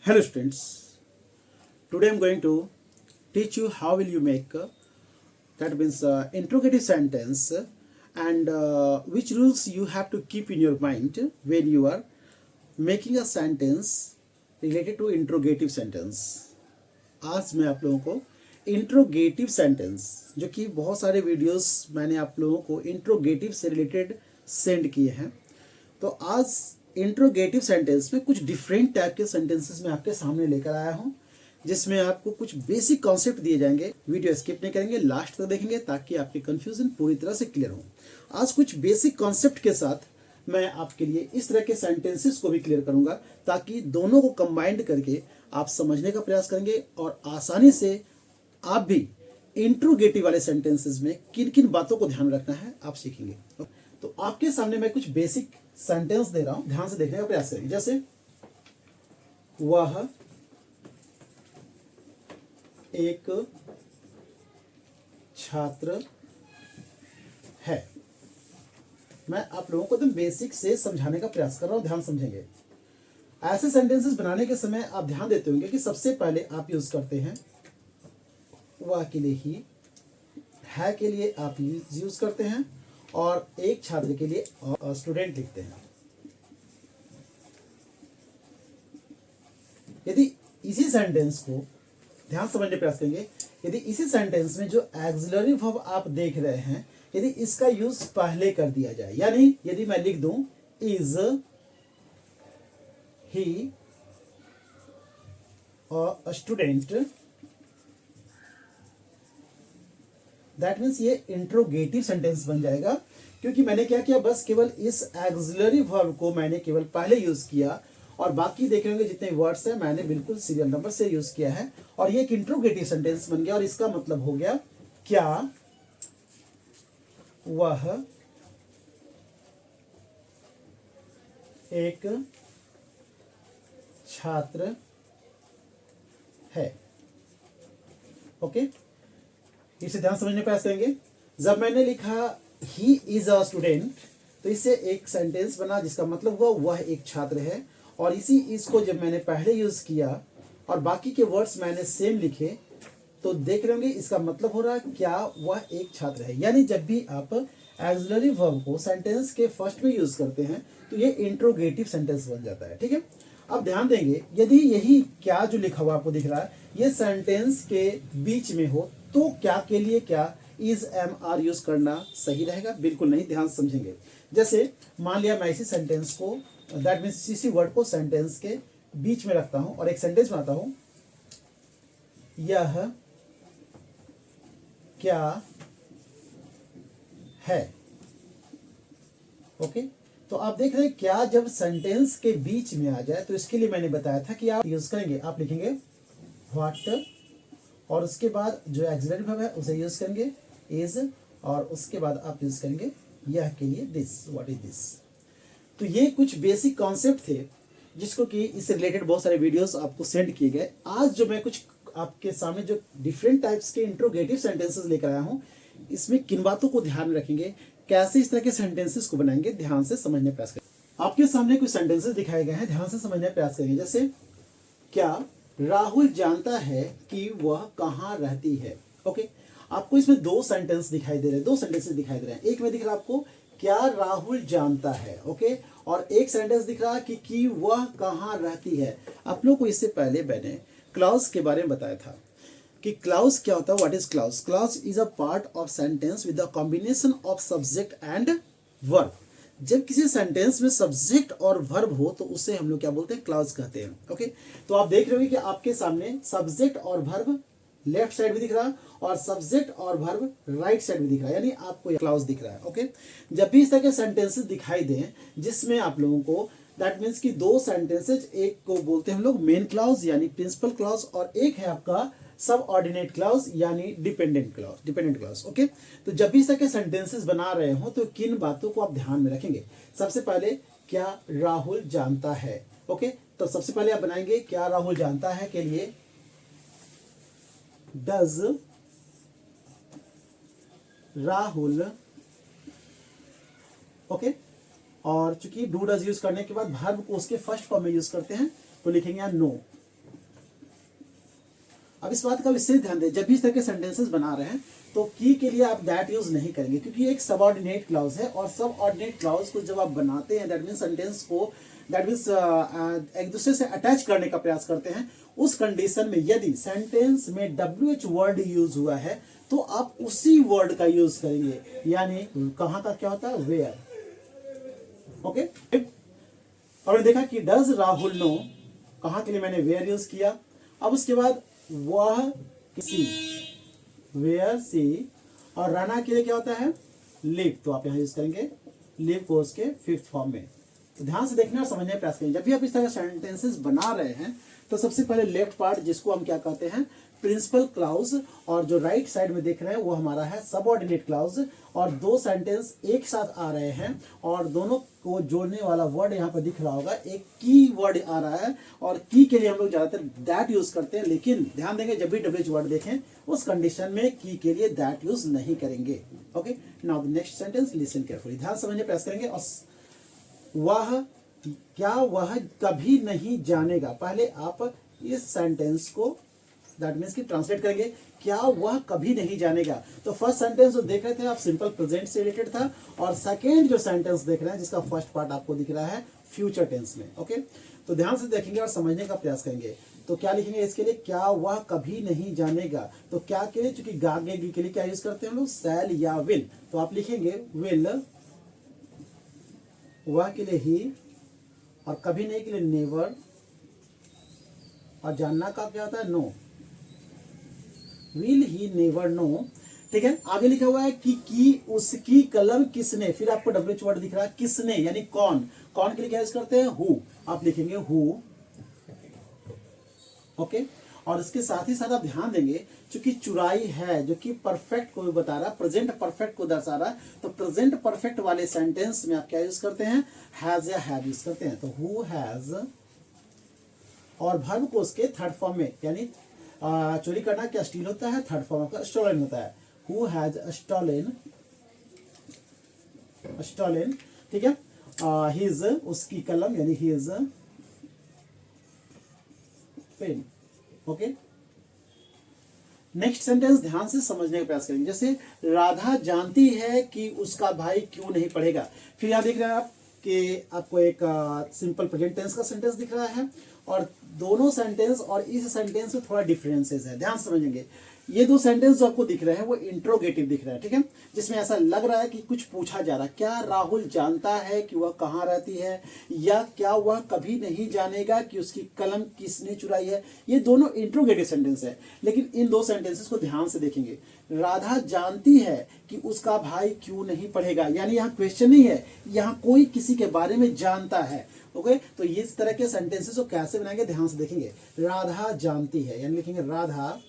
Hello students, today I am going to teach you how will you make that means interrogative sentence and which rules you have to keep in your mind when you are making a sentence related to interrogative sentence. आज मैं आप लोगों को interrogative sentence जो कि बहुत सारे videos मैंने आप लोगों को इंट्रोगेटिव से रिलेटेड सेंड किए हैं, तो आज इंट्रोगेटिव सेंटेंस में कुछ डिफरेंट टाइप के सेंटेंसेस मैं आपके सामने लेकर आया हूं, जिसमें आपको कुछ बेसिक कॉन्सेप्ट दिए जाएंगे। वीडियो स्किप नहीं करेंगे, लास्ट तक देखेंगे ताकि आपकी कंफ्यूजन पूरी तरह से क्लियर हो। आज कुछ बेसिक कॉन्सेप्ट के साथ मैं आपके लिए इस तरह के सेंटेंसेस को भी क्लियर करूंगा ताकि दोनों को कंबाइंड करके आप समझने का प्रयास करेंगे और आसानी से आप भी इंट्रोगेटिव वाले सेंटेंसेस में किन किन बातों को ध्यान रखना है आप सीखेंगे। तो आपके सामने मैं कुछ बेसिक सेंटेंस दे रहा हूं, ध्यान से देखने का प्रयास करेंगे। जैसे वह एक छात्र है। मैं आप लोगों को एकदम बेसिक से समझाने का प्रयास कर रहा हूं, ध्यान समझेंगे। ऐसे सेंटेंसेस बनाने के समय आप ध्यान देते होंगे कि सबसे पहले आप यूज करते हैं वह के लिए ही, है के लिए आप यूज करते हैं और एक छात्र के लिए स्टूडेंट लिखते हैं। यदि इसी सेंटेंस को ध्यान समझने प्रयास करेंगे, यदि इसी सेंटेंस में जो एक्सिलरी वर्ब आप देख रहे हैं, यदि इसका यूज पहले कर दिया जाए, यानी यदि मैं लिख दूं is he a student, that means ये इंट्रोगेटिव सेंटेंस बन जाएगा। क्योंकि मैंने क्या किया, बस केवल इस एक्सिलरी वर्ब को मैंने केवल पहले यूज किया और बाकी देख लेंगे जितने वर्ड्स हैं मैंने बिल्कुल सीरियल नंबर से यूज किया है और ये एक इंट्रोगेटिव सेंटेंस बन गया। और इसका मतलब हो गया, क्या वह एक छात्र है। ओके, इसे ध्यान समझने का प्रयास करेंगे। जब मैंने लिखा ही इज अ स्टूडेंट, तो इससे एक सेंटेंस बना जिसका मतलब हुआ वह एक छात्र है। और इसी इसको जब मैंने पहले यूज किया और बाकी के वर्ड्स मैंने सेम लिखे, तो देख रहे होंगे इसका मतलब हो रहा है क्या वह एक छात्र है। यानी जब भी आप एक्सिलरी वर्ब को सेंटेंस के फर्स्ट में यूज करते हैं तो ये इंट्रोगेटिव सेंटेंस बन जाता है। ठीक है, अब ध्यान देंगे, यदि यही क्या जो लिखा हुआ आपको दिख रहा है ये सेंटेंस के बीच में हो तो क्या के लिए क्या इज एम आर यूज करना सही रहेगा? बिल्कुल नहीं, ध्यान समझेंगे। जैसे मान लिया मैं इसी सेंटेंस को, दैट मीन्स इसी वर्ड को सेंटेंस के बीच में रखता हूं और एक सेंटेंस बनाता हूं, यह क्या है। ओके, तो आप देख रहे हैं क्या जब सेंटेंस के बीच में आ जाए तो इसके लिए मैंने बताया था कि आप यूज करेंगे, आप लिखेंगे व्हाट और उसके बाद जो एक्सिलरी वर्ब है उसे यूज करेंगे इज और उसके बाद आप यूज करेंगे यह के लिए दिस, व्हाट इज दिस। तो ये कुछ बेसिक कॉन्सेप्ट थे जिसको कि इससे रिलेटेड बहुत सारे वीडियोस आपको सेंड किए गए। आज जो मैं कुछ आपके सामने जो डिफरेंट टाइप्स के इंट्रोगेटिव सेंटेंसेस लेकर आया हूं, इसमें किन बातों को ध्यान में रखेंगे, कैसे इस तरह के सेंटेंसेस को बनाएंगे, ध्यान से समझने का प्रयास करेंगे। आपके सामने कुछ सेंटेंसेस दिखाए गए हैं, ध्यान से समझने का प्रयास करेंगे। जैसे क्या राहुल जानता है कि वह कहाँ रहती है। ओके, आपको इसमें दो सेंटेंस दिखाई दे रहे हैं, दो सेंटेंसेस दिखाई दे रहे हैं। एक में दिख रहा है आपको क्या राहुल जानता है, ओके, और एक सेंटेंस दिख रहा है कि वह कहाँ रहती है। आप लोगों को इससे पहले मैंने क्लाउज के बारे में बताया था कि क्लाउज क्या होता है, what is clause. Clause is a part of sentence with the combination of subject and verb. जब किसी सेंटेंस में सब्जेक्ट और वर्ब हो तो उससे हम लोग क्या बोलते हैं, क्लाउज कहते हैं। ओके, तो आप देख रहे हो कि आपके सामने सब्जेक्ट और वर्ब लेफ्ट साइड भी दिख रहा है और सब्जेक्ट और वर्ब राइट साइड भी दिख रहा है, यानी आपको क्लाउज दिख रहा है। ओके, जब भी इस तरह के सेंटेंसेस दिखाई दें जिसमें आप लोगों को दैट मीन्स कि दो सेंटेंसेज, एक को बोलते हैं हम लोग मेन क्लाउज यानी प्रिंसिपल क्लाउज और एक है आपका सब ऑर्डिनेट क्लाउज यानी डिपेंडेंट क्लाउज। ओके, तो जब भी इस तरह के सेंटेंसेस बना रहे हो तो किन बातों को आप ध्यान में रखेंगे। सबसे पहले क्या राहुल जानता है। ओके, तो सबसे पहले आप बनाएंगे क्या राहुल जानता है के लिए डज राहुल। ओके, और चूंकि डू डज यूज करने के बाद वर्ब को उसके फर्स्ट फॉर्म में यूज करते हैं तो लिखेंगे नो, अब इस बात का विशेष ध्यान दें, जब भी इस तरह के सेंटेंसेस बना रहे हैं तो की के लिए आप दैट यूज नहीं करेंगे, क्योंकि ये एक सबऑर्डिनेट क्लॉज है, और सबऑर्डिनेट क्लॉज को जब आप बनाते हैं दैट मीन्स सेंटेंस को दैट मीन्स एक दूसरे से अटैच करने का प्रयास करते हैं, उस कंडीशन में यदि सेंटेंस में WH वर्ड यूज हुआ है तो आप उसी वर्ड का यूज करेंगे, यानी कहाँ का क्या होता है, वेयर। ओके, और देखा कि डज राहुल नो, कहाँ के लिए मैंने वेयर यूज किया। अब उसके बाद वह सी, वेयर सी, और राना के लिए क्या होता है, लिव, तो आप यहाँ यूज करेंगे लिव को उसके 5th फॉर्म में। तो ध्यान से देखने और समझने का प्रयास करें, जब भी आप इस तरह सेंटेंसेस बना रहे हैं तो सबसे पहले लेफ्ट पार्ट जिसको हम क्या कहते हैं, प्रिंसिपल क्लाउज, और जो राइट साइड में देख रहे हैं वो हमारा है सबऑर्डिनेट क्लाउज, और दो सेंटेंस एक साथ आ रहे हैं और दोनों को जोड़ने वाला वर्ड यहाँ पर दिख रहा होगा, एक की वर्ड आ रहा है, और की के लिए हम लोग ज्यादातर दैट यूज करते हैं, लेकिन ध्यान देंगे जब भी WH वर्ड देखें उस कंडीशन में की के लिए दैट यूज नहीं करेंगे। Okay, now the next sentence, listen carefully, ध्यान समझने प्रयास करेंगे। और वह, क्या वह कभी नहीं जानेगा, पहले आप इस सेंटेंस को दैट मीन्स कि ट्रांसलेट करेंगे, क्या वह कभी नहीं जानेगा। तो फर्स्ट सेंटेंस जो देख रहे थे आप सिंपल प्रेजेंट से रिलेटेड था, और सेकेंड जो सेंटेंस देख रहे हैं जिसका फर्स्ट पार्ट आपको दिख रहा है फ्यूचर टेंस में। ओके, तो ध्यान से देखेंगे और समझने का प्रयास करेंगे। तो क्या लिखेंगे इसके लिए, क्या वह कभी नहीं जानेगा, तो क्या के लिए, चूंकि गागे के लिए क्या यूज करते हैं हम लोग, शैल या विल, तो आप लिखेंगे विल, वह के लिए ही, और कभी नहीं के लिए नेवर, और जानना का क्या होता है, no, will he never know. ठीक है, आगे लिखा हुआ है कि उसकी कलम किसने, फिर आपको WH वर्ड दिख रहा है किसने, यानी कौन, कौन के लिए क्या यूज करते हैं, हु, आप लिखेंगे हु। ओके, और इसके साथ ही साथ आप ध्यान देंगे चूंकि चुराई है जो कि परफेक्ट को बता रहा है, प्रेजेंट परफेक्ट को दर्शा रहा है, तो प्रेजेंट परफेक्ट वाले सेंटेंस में आप क्या यूज करते हैं, हैज या हैव यूज करते हैं। तो हु हैज, और वर्ब को उसके 3rd फॉर्म में, यानी चोरी करना क्या स्टील होता है, 3rd फॉर्म का स्टोलन होता है, हु हैज स्टोलन, स्टोलन। ठीक है, हिज, उसकी कलम, यानी his pen. Okay, next sentence ध्यान से समझने का प्रयास करेंगे, जैसे राधा जानती है कि उसका भाई क्यों नहीं पढ़ेगा। फिर यहां देख रहे हैं आप कि आपको एक सिंपल प्रेजेंट टेंस का सेंटेंस दिख रहा है, और दोनों सेंटेंस और इस सेंटेंस में थोड़ा डिफरेंसेस है, ध्यान समझेंगे। ये दो सेंटेंस जो आपको दिख रहे हैं वो इंट्रोगेटिव दिख रहा है, ठीक है, जिसमें ऐसा लग रहा है कि कुछ पूछा जा रहा है, क्या राहुल जानता है कि वह कहाँ रहती है, या क्या वह कभी नहीं जानेगा कि उसकी कलम किसने चुराई है। ये दोनों इंट्रोगेटिव सेंटेंस है, लेकिन इन दो सेंटेंसेस को ध्यान से देखेंगे। राधा जानती है कि उसका भाई क्यों नहीं पढ़ेगा, यानी यहाँ क्वेश्चन नहीं है, यहाँ कोई किसी के बारे में जानता है। ओके, तो इस तरह के सेंटेंसेस को कैसे बनाएंगे ध्यान से देखेंगे। राधा जानती है, यानी लिखेंगे Radha.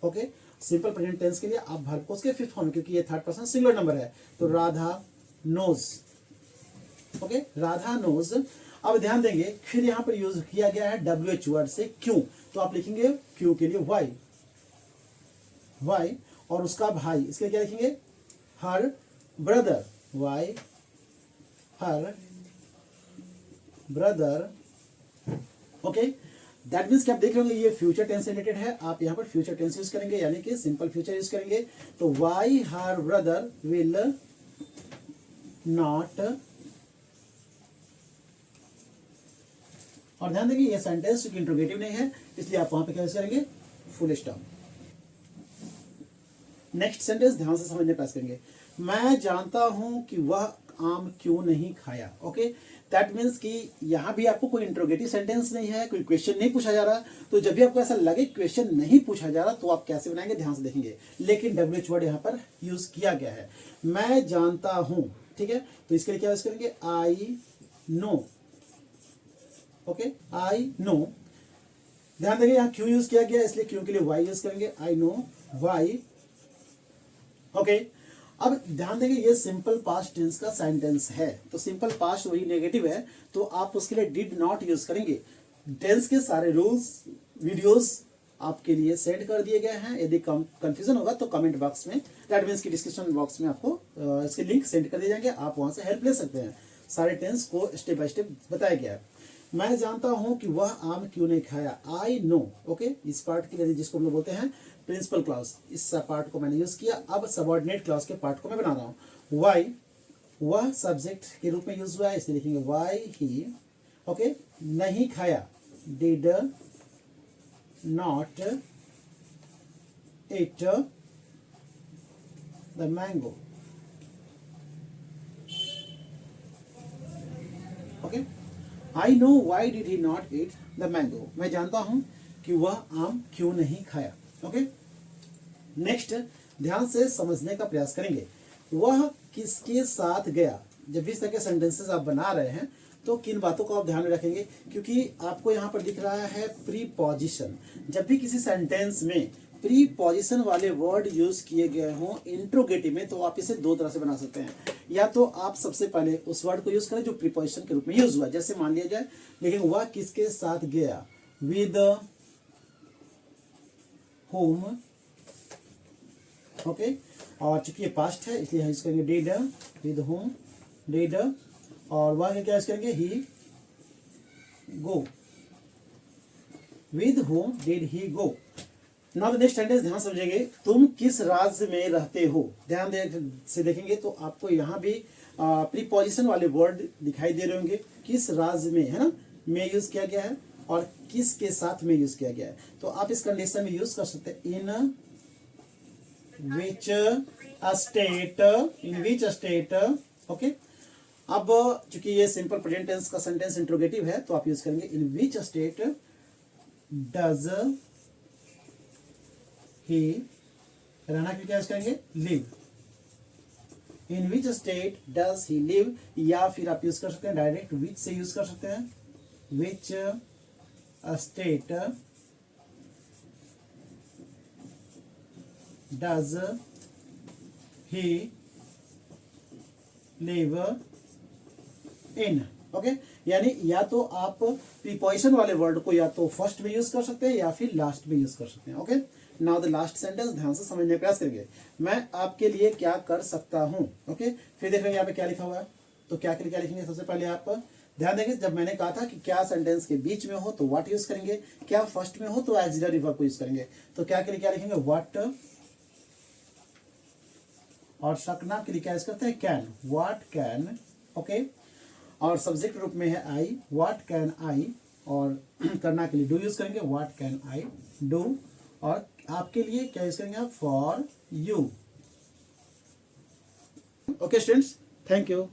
Okay, simple present tense के लिए आप वर्ब को उसके 5th फॉर्म, क्योंकि ये 3rd पर्सन सिंगुलर नंबर है, तो Radha knows. Okay, Radha knows. अब ध्यान देंगे फिर यहां पर यूज किया गया है WH वर्ड से क्यों, तो आप लिखेंगे क्यों के लिए वाई, वाई, और उसका भाई, इसके क्या लिखेंगे, her brother, why her brother. Okay, that means कि आप देख रहे होंगे ये फ्यूचर टेंस से रिलेटेड है, आप यहाँ पर फ्यूचर टेंस यूज करेंगे, यानी कि सिंपल फ्यूचर यूज करेंगे। तो why her brother will not, और ध्यान देंगे ये सेंटेंस इंट्रोगेटिव नहीं है, इसलिए आप वहां पे क्या यूज करेंगे, फुल स्टॉप। नेक्स्ट सेंटेंस ध्यान से समझने प्रयास करेंगे, मैं जानता हूं कि वह आम क्यों नहीं खाया। ओके, दैट मीन्स कि यहां भी आपको कोई इंट्रोगेटिव सेंटेंस नहीं है, कोई क्वेश्चन नहीं पूछा जा रहा, तो जब भी आपको ऐसा लगे क्वेश्चन नहीं पूछा जा रहा तो आप कैसे बनाएंगे, ध्यान से देखेंगे। लेकिन WH वर्ड यहां पर यूज किया गया है, मैं जानता हूं, ठीक है, तो इसके लिए क्या यूज करेंगे, I know. Okay, I know. ध्यान देंगे यहां क्यों यूज किया गया, इसलिए क्यों के लिए वाई यूज करेंगे, आई नो वाई। ओके, अब ध्यान देंगे ये सिंपल पास्ट टेंस का सेंटेंस है, तो सिंपल पास्ट वही नेगेटिव है, तो आप उसके लिए डिड नॉट यूज करेंगे। टेंस के सारे रूल्स वीडियोस आपके लिए सेंड कर दिए गए हैं, यदि कंफ्यूजन होगा तो कमेंट बॉक्स में, दैट मीन्स की डिस्क्रिप्शन बॉक्स में आपको इसके लिंक सेंड कर दिए जाएंगे, आप वहां से हेल्प ले सकते हैं। सारे टेंस को स्टेप बाय स्टेप बताया गया है। मैं जानता हूं कि वह आम क्यों नहीं खाया, आई नो। ओके, इस पार्ट के लिए जिसको हम लोग बोलते हैं प्रिंसिपल क्लॉज, इस पार्ट को मैंने यूज किया। अब सबऑर्डिनेट क्लॉज के पार्ट को मैं बना रहा हूं। वाई, वह सब्जेक्ट के रूप में यूज हुआ है, इसलिए लिखेंगे वाई ही, ओके, नहीं खाया, did not eat the mango. Okay, I know why did he not eat the mango, मैं जानता हूं कि वह आम क्यों नहीं खाया। ओके, नेक्स्ट ध्यान से समझने का प्रयास करेंगे। वह किसके साथ गया, जब भी इस तरह के सेंटेंसेस आप बना रहे हैं तो किन बातों को आप ध्यान में रखेंगे, क्योंकि आपको यहाँ पर दिख रहा है प्रीपोजिशन। जब भी किसी सेंटेंस में प्रीपोजिशन वाले वर्ड यूज किए गए हों इंट्रोगेटिव में, तो आप इसे दो तरह से बना सकते हैं। या तो आप सबसे पहले उस वर्ड को यूज करें जो प्रीपोजिशन के रूप में यूज हुआ, जैसे मान लिया जाए, लेकिन वह किसके साथ गया, विद होम। ओके, और चूंकि ये पास्ट है इसलिए हम यूज करेंगे डिड, विद होम डिड, और वह क्या यूज करेंगे, he go, with home did he go. Now next sentence ध्यान समझेंगे, तुम किस राज्य में रहते हो। ध्यान से देखेंगे तो आपको यहाँ भी प्रीपोजिशन वाले वर्ड दिखाई दे रहे होंगे, किस राज्य में, है ना, में यूज किया गया है, और किस के साथ में यूज किया गया है। तो आप इस कंडीशन में यूज कर सकते हैं in which state, in which state. Okay, अब चूंकि ये सिंपल प्रेजेंट टेंस का सेंटेंस इंट्रोगेटिव है तो आप यूज करेंगे इन विच स्टेट डज ही, रहना के क्या यूज करेंगे, live, in which state does he live. या फिर आप यूज कर सकते हैं डायरेक्ट विच से यूज कर सकते हैं, which state does he live in. Okay, यानी या तो आप प्रीपोजिशन वाले वर्ड को या तो फर्स्ट में यूज कर सकते हैं या फिर लास्ट में यूज कर सकते हैं। Okay, now the last sentence ध्यान से समझने का प्रयास करिए। मैं आपके लिए क्या कर सकता हूं। ओके, फिर देख रहे हैं यहाँ पे क्या लिखा हुआ है, तो क्या के लिए क्या लिखेंगे, सबसे पहले आप ध्यान देंगे, जब मैंने कहा था कि क्या सेंटेंस के बीच में हो तो व्हाट यूज करेंगे, क्या फर्स्ट में हो तो ऑक्सिलरी वर्ब को यूज करेंगे। तो क्या के लिए क्या लिखेंगे, व्हाट, और सकना के लिए क्या यूज करते हैं, कैन, व्हाट कैन। ओके, और सब्जेक्ट रूप में है आई, व्हाट कैन आई, और करना के लिए डू यूज करेंगे, व्हाट कैन आई डू, और आपके लिए क्या यूज करेंगे, for you. Okay students, thank you.